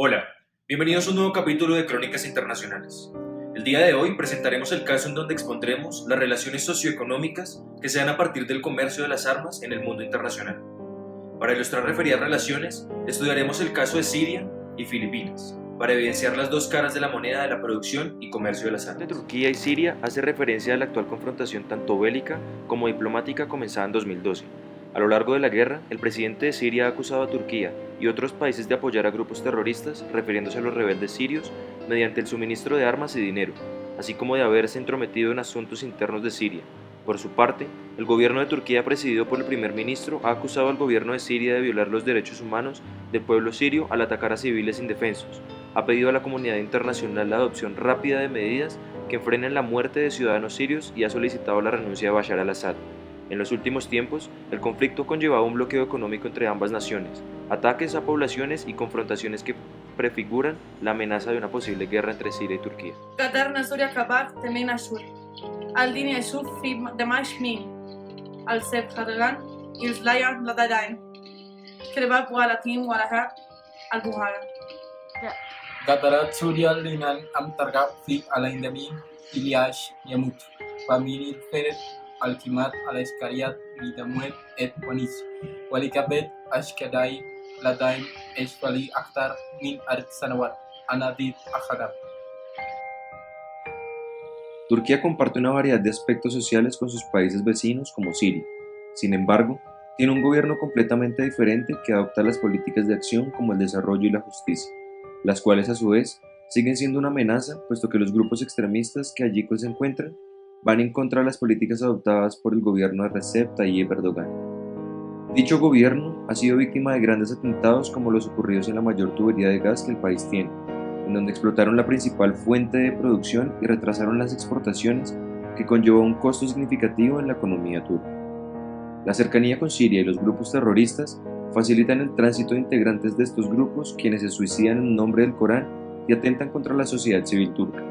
Hola, bienvenidos a un nuevo capítulo de Crónicas Internacionales. El día de hoy presentaremos el caso en donde expondremos las relaciones socioeconómicas que se dan a partir del comercio de las armas en el mundo internacional. Para ilustrar referidas relaciones, estudiaremos el caso de Siria y Filipinas, para evidenciar las dos caras de la moneda de la producción y comercio de las armas. De Turquía y Siria hace referencia a la actual confrontación tanto bélica como diplomática comenzada en 2012. A lo largo de la guerra, el presidente de Siria ha acusado a Turquía y otros países de apoyar a grupos terroristas, refiriéndose a los rebeldes sirios, mediante el suministro de armas y dinero, así como de haberse entrometido en asuntos internos de Siria. Por su parte, el gobierno de Turquía, presidido por el primer ministro, ha acusado al gobierno de Siria de violar los derechos humanos del pueblo sirio al atacar a civiles indefensos. Ha pedido a la comunidad internacional la adopción rápida de medidas que frenen la muerte de ciudadanos sirios y ha solicitado la renuncia de Bashar al-Assad. En los últimos tiempos, el conflicto conllevaba un bloqueo económico entre ambas naciones, ataques a poblaciones y confrontaciones que prefiguran la amenaza de una posible guerra entre Siria y Turquía. قدرنا سوريا كبار تمين أشهر. الدين يشوف في دمشق مين. السيف خرجان يزلايا لدادين. كرباب والتيم ولها البهارة. قطرت سوريا لنا أم ترغب في الإندمين إلياش يموت ومن الفرد الكيمات على إسكاريات لدموت إت ونيس ولكبت أشكداي لدايم إشفالي أكثر من 4 سنوات أنا ديت أخدم. Turquía comparte una variedad de aspectos sociales con sus países vecinos como Siria. Sin embargo, tiene un gobierno completamente diferente que adopta las políticas de acción como el desarrollo y la justicia, las cuales a su vez siguen siendo una amenaza puesto que los grupos extremistas que allí se encuentran van en contra de las políticas adoptadas por el gobierno de Recep Tayyip Erdogan. Dicho gobierno ha sido víctima de grandes atentados como los ocurridos en la mayor tubería de gas que el país tiene, en donde explotaron la principal fuente de producción y retrasaron las exportaciones, que conllevó un costo significativo en la economía turca. La cercanía con Siria y los grupos terroristas facilitan el tránsito de integrantes de estos grupos, quienes se suicidan en nombre del Corán y atentan contra la sociedad civil turca.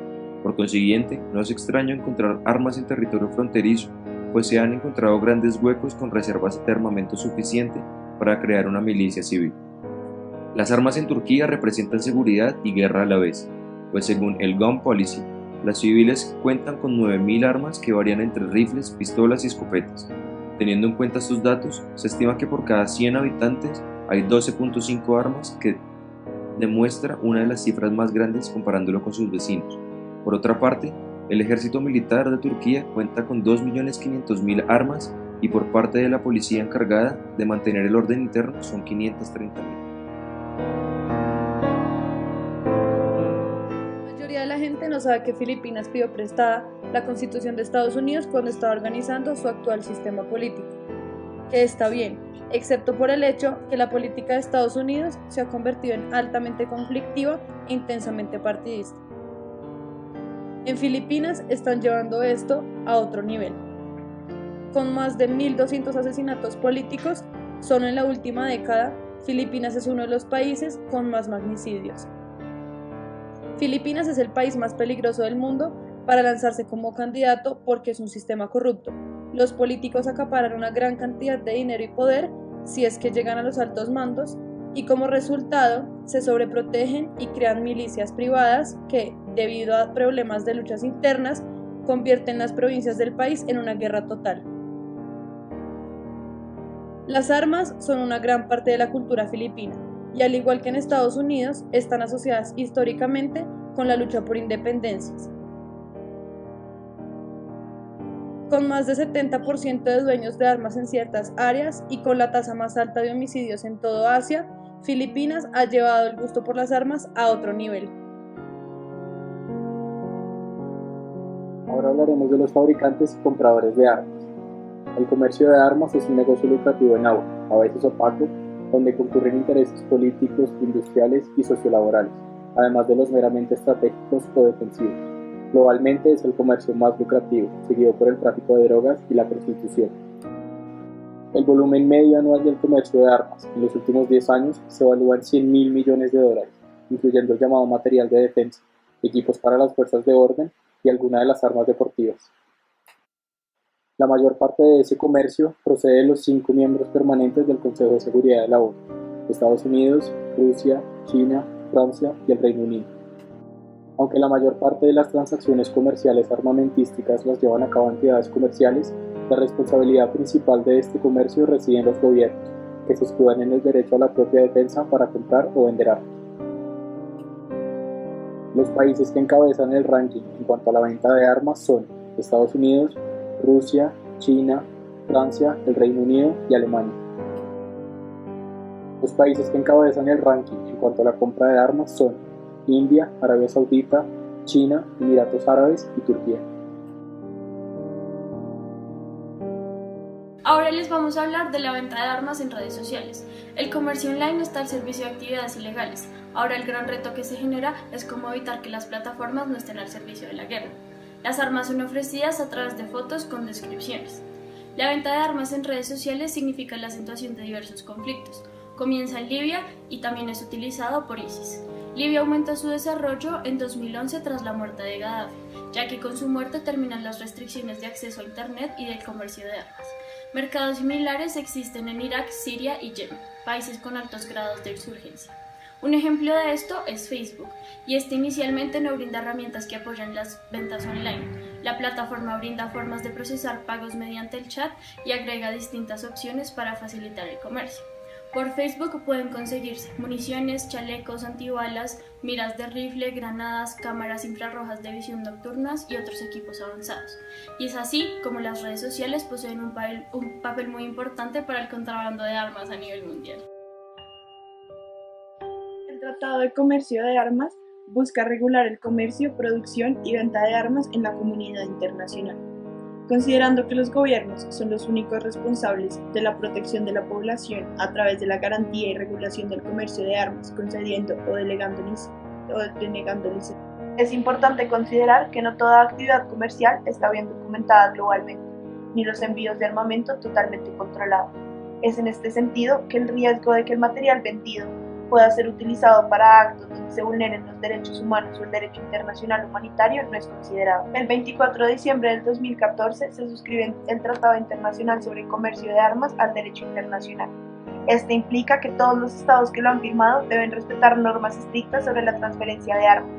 Por consiguiente, no es extraño encontrar armas en territorio fronterizo, pues se han encontrado grandes huecos con reservas de armamento suficiente para crear una milicia civil. Las armas en Turquía representan seguridad y guerra a la vez, pues según el Gun Policy, las civiles cuentan con 9.000 armas que varían entre rifles, pistolas y escopetas. Teniendo en cuenta estos datos, se estima que por cada 100 habitantes hay 12.5 armas, que demuestra una de las cifras más grandes comparándolo con sus vecinos. Por otra parte, el ejército militar de Turquía cuenta con 2.500.000 armas y por parte de la policía encargada de mantener el orden interno son 530.000. La mayoría de la gente no sabe que Filipinas pidió prestada la Constitución de Estados Unidos cuando estaba organizando su actual sistema político, que está bien, excepto por el hecho que la política de Estados Unidos se ha convertido en altamente conflictiva e intensamente partidista. En Filipinas están llevando esto a otro nivel. Con más de 1.200 asesinatos políticos, solo en la última década, Filipinas es uno de los países con más magnicidios. Filipinas es el país más peligroso del mundo para lanzarse como candidato porque es un sistema corrupto. Los políticos acaparan una gran cantidad de dinero y poder si es que llegan a los altos mandos y como resultado se sobreprotegen y crean milicias privadas que, debido a problemas de luchas internas, convierten las provincias del país en una guerra total. Las armas son una gran parte de la cultura filipina y al igual que en Estados Unidos están asociadas históricamente con la lucha por independencias. Con más de 70% de dueños de armas en ciertas áreas y con la tasa más alta de homicidios en todo Asia, Filipinas ha llevado el gusto por las armas a otro nivel. Ahora hablaremos de los fabricantes y compradores de armas. El comercio de armas es un negocio lucrativo en auge, a veces opaco, donde concurren intereses políticos, industriales y sociolaborales, además de los meramente estratégicos o defensivos. Globalmente es el comercio más lucrativo, seguido por el tráfico de drogas y la prostitución. El volumen medio anual del comercio de armas en los últimos 10 años se evalúa en $100.000 millones, incluyendo el llamado material de defensa, equipos para las fuerzas de orden y algunas de las armas deportivas. La mayor parte de ese comercio procede de los 5 miembros permanentes del Consejo de Seguridad de la ONU: Estados Unidos, Rusia, China, Francia y el Reino Unido. Aunque la mayor parte de las transacciones comerciales armamentísticas las llevan a cabo entidades comerciales, la responsabilidad principal de este comercio reside en los gobiernos, que se escudan en el derecho a la propia defensa para comprar o vender armas. Los países que encabezan el ranking en cuanto a la venta de armas son Estados Unidos, Rusia, China, Francia, el Reino Unido y Alemania. Los países que encabezan el ranking en cuanto a la compra de armas son India, Arabia Saudita, China, Emiratos Árabes y Turquía. Ahora les vamos a hablar de la venta de armas en redes sociales. El comercio online está al servicio de actividades ilegales. Ahora el gran reto que se genera es cómo evitar que las plataformas no estén al servicio de la guerra. Las armas son ofrecidas a través de fotos con descripciones. La venta de armas en redes sociales significa la acentuación de diversos conflictos. Comienza en Libia y también es utilizado por ISIS. Libia aumenta su desarrollo en 2011 tras la muerte de Gaddafi, ya que con su muerte terminan las restricciones de acceso a Internet y del comercio de armas. Mercados similares existen en Irak, Siria y Yemen, países con altos grados de insurgencia. Un ejemplo de esto es Facebook, y este inicialmente no brinda herramientas que apoyan las ventas online. La plataforma brinda formas de procesar pagos mediante el chat y agrega distintas opciones para facilitar el comercio. Por Facebook pueden conseguirse municiones, chalecos antibalas, miras de rifle, granadas, cámaras infrarrojas de visión nocturnas y otros equipos avanzados. Y es así como las redes sociales poseen un papel muy importante para el contrabando de armas a nivel mundial. El Tratado de Comercio de Armas busca regular el comercio, producción y venta de armas en la comunidad internacional. Considerando que los gobiernos son los únicos responsables de la protección de la población a través de la garantía y regulación del comercio de armas, concediendo o denegando licencias, es importante considerar que no toda actividad comercial está bien documentada globalmente, ni los envíos de armamento totalmente controlados. Es en este sentido que el riesgo de que el material vendido pueda ser utilizado para actos donde se vulneren los derechos humanos o el derecho internacional humanitario no es considerado. El 24 de diciembre del 2014 se suscribe el Tratado Internacional sobre el Comercio de Armas al derecho internacional. Este implica que todos los estados que lo han firmado deben respetar normas estrictas sobre la transferencia de armas,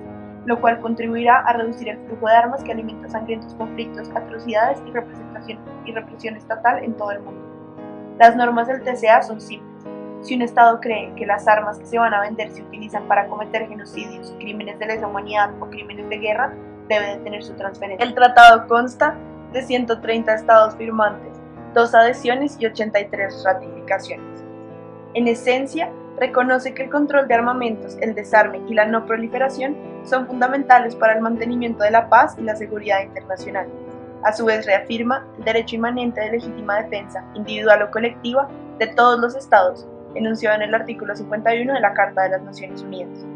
lo cual contribuirá a reducir el flujo de armas que alimenta sangrientos conflictos, atrocidades y represión estatal en todo el mundo. Las normas del TCA son simples. Si un Estado cree que las armas que se van a vender se utilizan para cometer genocidios, crímenes de lesa humanidad o crímenes de guerra, debe detener su transferencia. El tratado consta de 130 Estados firmantes, 2 adhesiones y 83 ratificaciones. En esencia, reconoce que el control de armamentos, el desarme y la no proliferación son fundamentales para el mantenimiento de la paz y la seguridad internacional. A su vez reafirma el derecho inmanente de legítima defensa, individual o colectiva, de todos los Estados, enunciado en el artículo 51 de la Carta de las Naciones Unidas.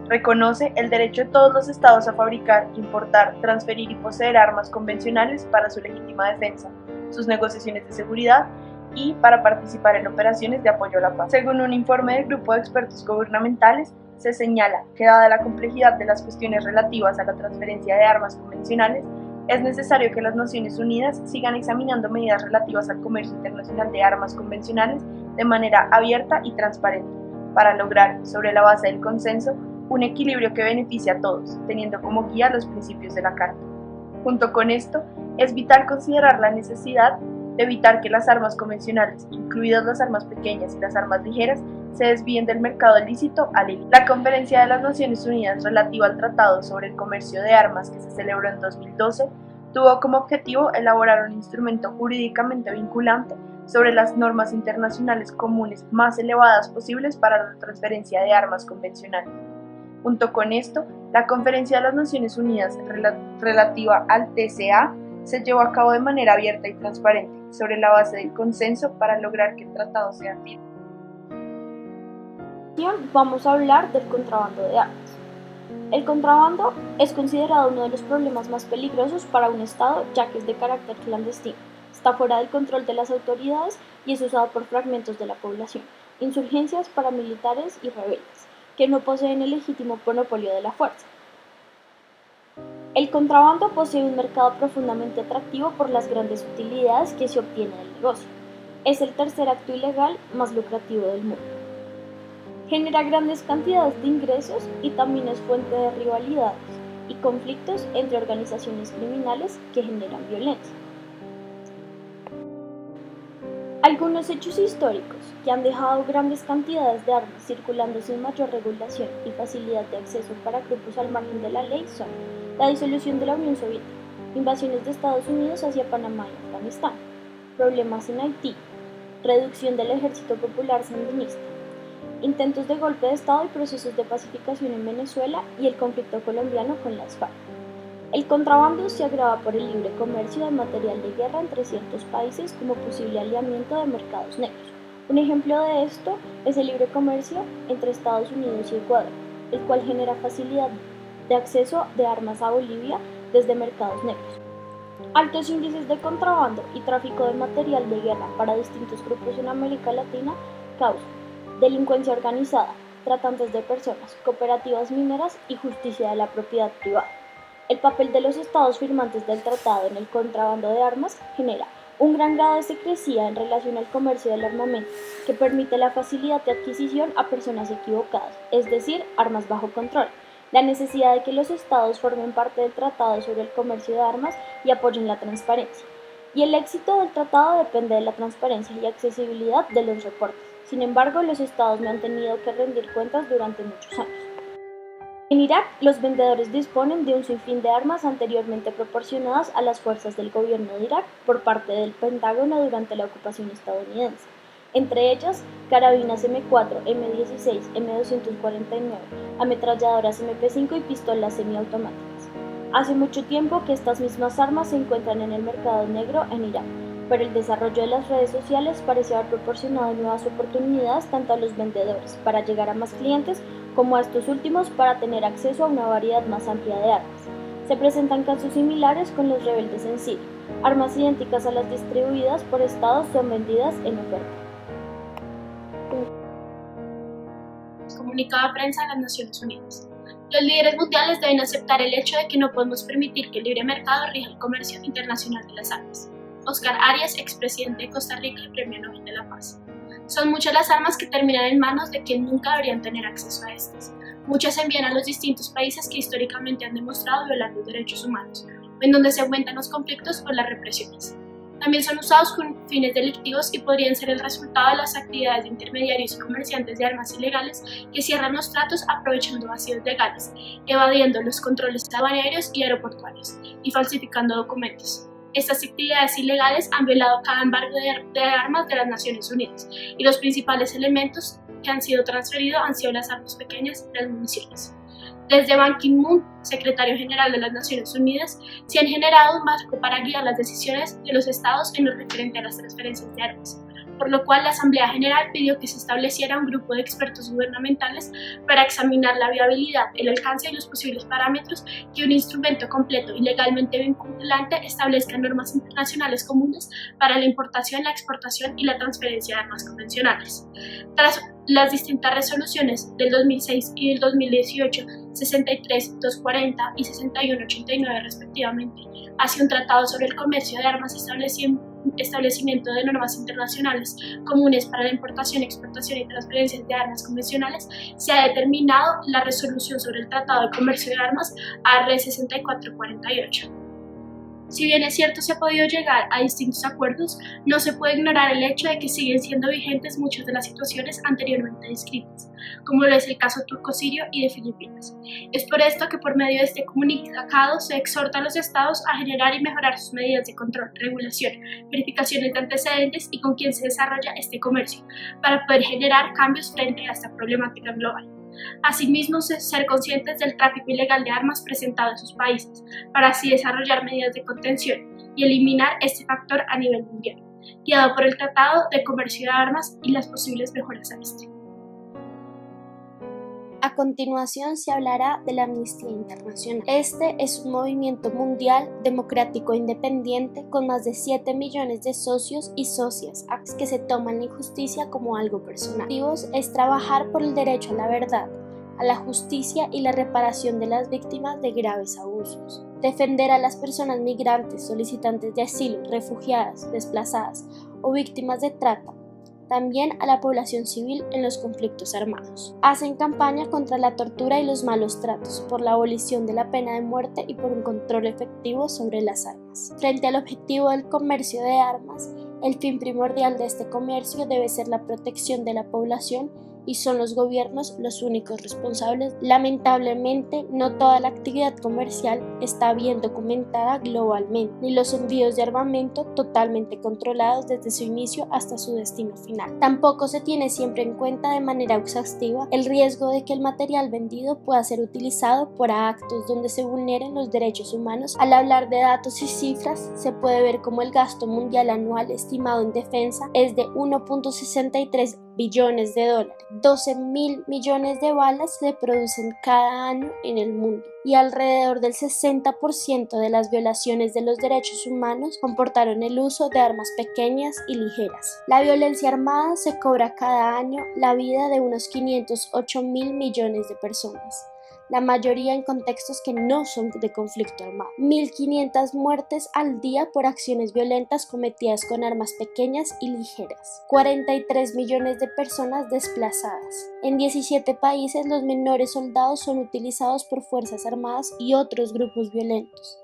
Reconoce el derecho de todos los Estados a fabricar, importar, transferir y poseer armas convencionales para su legítima defensa, sus negociaciones de seguridad y para participar en operaciones de apoyo a la paz. Según un informe del grupo de expertos gubernamentales, se señala que dada la complejidad de las cuestiones relativas a la transferencia de armas convencionales, es necesario que las Naciones Unidas sigan examinando medidas relativas al comercio internacional de armas convencionales de manera abierta y transparente, para lograr, sobre la base del consenso, un equilibrio que beneficie a todos, teniendo como guía los principios de la Carta. Junto con esto, es vital considerar la necesidad de evitar que las armas convencionales, incluidas las armas pequeñas y las armas ligeras, se desvíen del mercado ilícito al ilícito. La Conferencia de las Naciones Unidas relativa al Tratado sobre el Comercio de Armas, que se celebró en 2012, tuvo como objetivo elaborar un instrumento jurídicamente vinculante sobre las normas internacionales comunes más elevadas posibles para la transferencia de armas convencionales. Junto con esto, la Conferencia de las Naciones Unidas relativa al TCA se llevó a cabo de manera abierta y transparente, sobre la base del consenso para lograr que el tratado sea firme. Vamos a hablar del contrabando de armas. El contrabando es considerado uno de los problemas más peligrosos para un Estado, ya que es de carácter clandestino, está fuera del control de las autoridades y es usado por fragmentos de la población, insurgencias, paramilitares y rebeldes, que no poseen el legítimo monopolio de la fuerza. El contrabando posee un mercado profundamente atractivo por las grandes utilidades que se obtienen del negocio. Es el tercer acto ilegal más lucrativo del mundo. Genera grandes cantidades de ingresos y también es fuente de rivalidades y conflictos entre organizaciones criminales que generan violencia. Algunos hechos históricos que han dejado grandes cantidades de armas circulando sin mayor regulación y facilidad de acceso para grupos al margen de la ley son la disolución de la Unión Soviética, invasiones de Estados Unidos hacia Panamá y Afganistán, problemas en Haití, reducción del Ejército Popular Sandinista, intentos de golpe de Estado y procesos de pacificación en Venezuela y el conflicto colombiano con las FARC. El contrabando se agrava por el libre comercio de material de guerra entre ciertos países como posible alineamiento de mercados negros. Un ejemplo de esto es el libre comercio entre Estados Unidos y Ecuador, el cual genera facilidad de acceso de armas a Bolivia desde mercados negros. Altos índices de contrabando y tráfico de material de guerra para distintos grupos en América Latina causan delincuencia organizada, tratantes de personas, cooperativas mineras y justicia de la propiedad privada. El papel de los estados firmantes del tratado en el contrabando de armas genera un gran grado de secrecía en relación al comercio del armamento, que permite la facilidad de adquisición a personas equivocadas, es decir, armas bajo control. La necesidad de que los estados formen parte del tratado sobre el comercio de armas y apoyen la transparencia. Y el éxito del tratado depende de la transparencia y accesibilidad de los reportes. Sin embargo, los estados no han tenido que rendir cuentas durante muchos años. En Irak, los vendedores disponen de un sinfín de armas anteriormente proporcionadas a las fuerzas del gobierno de Irak por parte del Pentágono durante la ocupación estadounidense. Entre ellas, carabinas M4, M16, M249, ametralladoras MP5 y pistolas semiautomáticas. Hace mucho tiempo que estas mismas armas se encuentran en el mercado negro en Irak, pero el desarrollo de las redes sociales parece haber proporcionado nuevas oportunidades tanto a los vendedores para llegar a más clientes como a estos últimos para tener acceso a una variedad más amplia de armas. Se presentan casos similares con los rebeldes en Siria. Armas idénticas a las distribuidas por estados son vendidas en oferta. Comunicado de prensa de las Naciones Unidas. Los líderes mundiales deben aceptar el hecho de que no podemos permitir que el libre mercado rija el comercio internacional de las armas. Oscar Arias, expresidente de Costa Rica y Premio Nobel de la Paz. Son muchas las armas que terminan en manos de quien nunca deberían tener acceso a estas. Muchas se envían a los distintos países que históricamente han demostrado violar los derechos humanos, o en donde se aumentan los conflictos o las represiones. También son usados con fines delictivos y podrían ser el resultado de las actividades de intermediarios y comerciantes de armas ilegales que cierran los tratos aprovechando vacíos legales, evadiendo los controles aduaneros y aeroportuarios y falsificando documentos. Estas actividades ilegales han violado cada embargo de armas de las Naciones Unidas y los principales elementos que han sido transferidos han sido las armas pequeñas y las municiones. Desde Ban Ki-moon, secretario general de las Naciones Unidas, se han generado un marco para guiar las decisiones de los estados en lo referente a las transferencias de armas, por lo cual la Asamblea General pidió que se estableciera un grupo de expertos gubernamentales para examinar la viabilidad, el alcance y los posibles parámetros que un instrumento completo y legalmente vinculante establezca normas internacionales comunes para la importación, la exportación y la transferencia de armas convencionales. Tras las distintas resoluciones del 2006 y del 2018, 63-240 y 61-89 respectivamente, hacia un tratado sobre el comercio de armas establecimiento de normas internacionales comunes para la importación, exportación y transferencias de armas convencionales, se ha determinado la resolución sobre el Tratado de Comercio de Armas AR 6448. Si bien es cierto se ha podido llegar a distintos acuerdos, no se puede ignorar el hecho de que siguen siendo vigentes muchas de las situaciones anteriormente descritas, como lo es el caso turco-sirio y de Filipinas. Es por esto que por medio de este comunicado se exhorta a los estados a generar y mejorar sus medidas de control, regulación, verificaciones de antecedentes y con quién se desarrolla este comercio, para poder generar cambios frente a esta problemática global. Asimismo, ser conscientes del tráfico ilegal de armas presentado en sus países, para así desarrollar medidas de contención y eliminar este factor a nivel mundial, guiado por el Tratado de Comercio de Armas y las posibles mejoras a este. A continuación se hablará de la Amnistía Internacional. Este es un movimiento mundial, democrático e independiente con más de 7 millones de socios y socias que se toman la injusticia como algo personal. Su objetivo es trabajar por el derecho a la verdad, a la justicia y la reparación de las víctimas de graves abusos. Defender a las personas migrantes, solicitantes de asilo, refugiadas, desplazadas o víctimas de trata. también a la población civil en los conflictos armados. Hacen campaña contra la tortura y los malos tratos, por la abolición de la pena de muerte y por un control efectivo sobre las armas. Frente al objetivo del comercio de armas, el fin primordial de este comercio debe ser la protección de la población y son los gobiernos los únicos responsables. Lamentablemente, no toda la actividad comercial está bien documentada globalmente, ni los envíos de armamento totalmente controlados desde su inicio hasta su destino final. Tampoco se tiene siempre en cuenta de manera exhaustiva el riesgo de que el material vendido pueda ser utilizado por actos donde se vulneren los derechos humanos. Al hablar de datos y cifras, se puede ver cómo el gasto mundial anual estimado en defensa es de 1.63 billones de dólares. 12.000 millones de balas se producen cada año en el mundo y alrededor del 60% de las violaciones de los derechos humanos comportaron el uso de armas pequeñas y ligeras. La violencia armada se cobra cada año la vida de unos 508.000 millones de personas, la mayoría en contextos que no son de conflicto armado. 1.500 muertes al día por acciones violentas cometidas con armas pequeñas y ligeras. 43 millones de personas desplazadas. En 17 países los menores soldados son utilizados por fuerzas armadas y otros grupos violentos.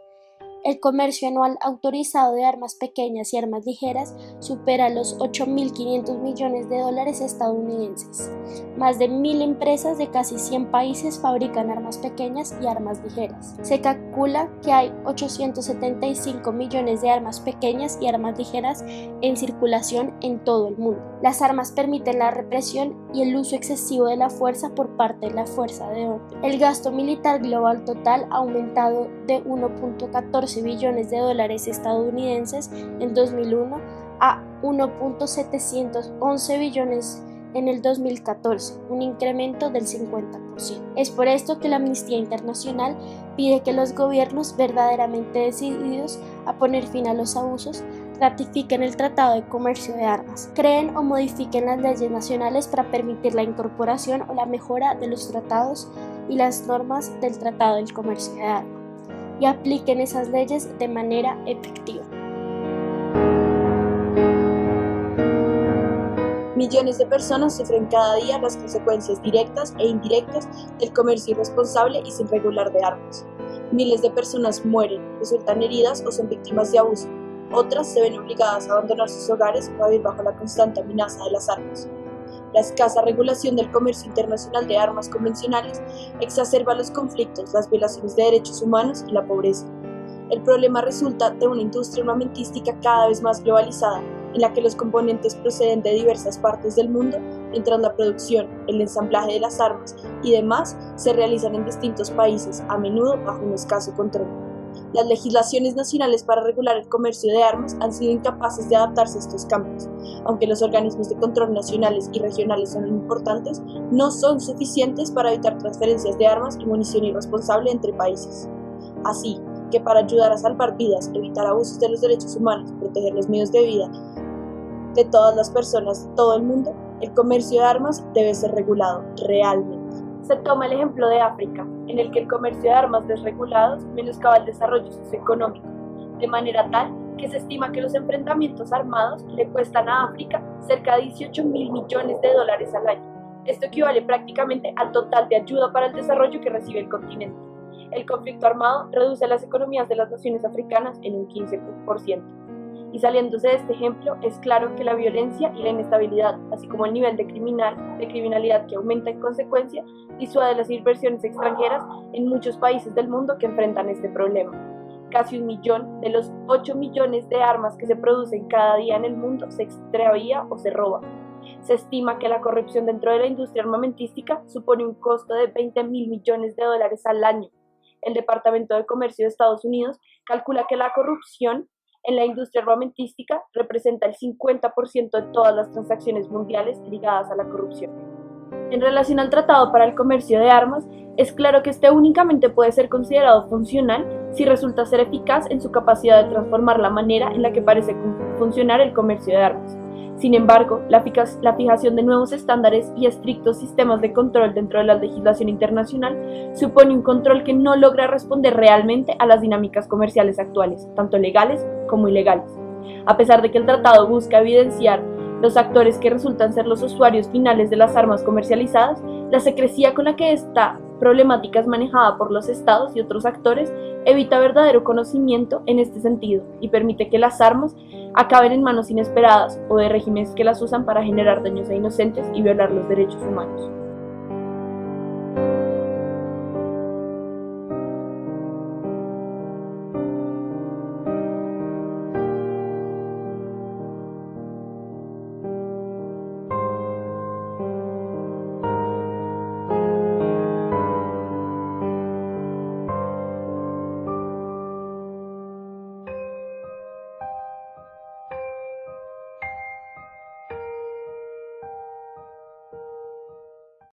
El comercio anual autorizado de armas pequeñas y armas ligeras supera los 8.500 millones de dólares estadounidenses. Más de 1.000 empresas de casi 100 países fabrican armas pequeñas y armas ligeras. Se calcula que hay 875 millones de armas pequeñas y armas ligeras en circulación en todo el mundo. Las armas permiten la represión y el uso excesivo de la fuerza por parte de la fuerza de orden. El gasto militar global total ha aumentado de 1.14 billones de dólares estadounidenses en 2001 a 1.711 billones en el 2014, un incremento del 50%. Es por esto que la Amnistía Internacional pide que los gobiernos verdaderamente decididos a poner fin a los abusos ratifiquen el Tratado de Comercio de Armas, creen o modifiquen las leyes nacionales para permitir la incorporación o la mejora de los tratados y las normas del Tratado del Comercio de Armas y apliquen esas leyes de manera efectiva. Millones de personas sufren cada día las consecuencias directas e indirectas del comercio irresponsable y sin regular de armas. Miles de personas mueren, resultan heridas o son víctimas de abuso. Otras se ven obligadas a abandonar sus hogares o a vivir bajo la constante amenaza de las armas. La escasa regulación del comercio internacional de armas convencionales exacerba los conflictos, las violaciones de derechos humanos y la pobreza. El problema resulta de una industria armamentística cada vez más globalizada, en la que los componentes proceden de diversas partes del mundo, mientras la producción, el ensamblaje de las armas y demás se realizan en distintos países, a menudo bajo un escaso control. Las legislaciones nacionales para regular el comercio de armas han sido incapaces de adaptarse a estos cambios. Aunque los organismos de control nacionales y regionales son importantes, no son suficientes para evitar transferencias de armas y munición irresponsable entre países. Así que para ayudar a salvar vidas, evitar abusos de los derechos humanos, proteger los medios de vida de todas las personas de todo el mundo, el comercio de armas debe ser regulado realmente. Se toma el ejemplo de África, en el que el comercio de armas desregulados menoscaba el desarrollo socioeconómico, de manera tal que se estima que los enfrentamientos armados le cuestan a África cerca de 18.000 millones de dólares al año. Esto equivale prácticamente al total de ayuda para el desarrollo que recibe el continente. El conflicto armado reduce las economías de las naciones africanas en un 15%. Y saliéndose de este ejemplo, es claro que la violencia y la inestabilidad, así como el nivel de criminalidad que aumenta en consecuencia, disuade las inversiones extranjeras en muchos países del mundo que enfrentan este problema. Casi 1 millón de los 8 millones de armas que se producen cada día en el mundo se extravía o se roba. Se estima que la corrupción dentro de la industria armamentística supone un costo de 20.000 millones de dólares al año. El Departamento de Comercio de Estados Unidos calcula que la corrupción en la industria armamentística representa el 50% de todas las transacciones mundiales ligadas a la corrupción. En relación al Tratado para el Comercio de Armas, es claro que este únicamente puede ser considerado funcional si resulta ser eficaz en su capacidad de transformar la manera en la que parece funcionar el comercio de armas. Sin embargo, la fijación de nuevos estándares y estrictos sistemas de control dentro de la legislación internacional supone un control que no logra responder realmente a las dinámicas comerciales actuales, tanto legales como ilegales. A pesar de que el tratado busca evidenciar los actores que resultan ser los usuarios finales de las armas comercializadas, la secrecía con la que esta problemática es manejada por los estados y otros actores evita verdadero conocimiento en este sentido y permite que las armas acaben en manos inesperadas o de regímenes que las usan para generar daños a inocentes y violar los derechos humanos.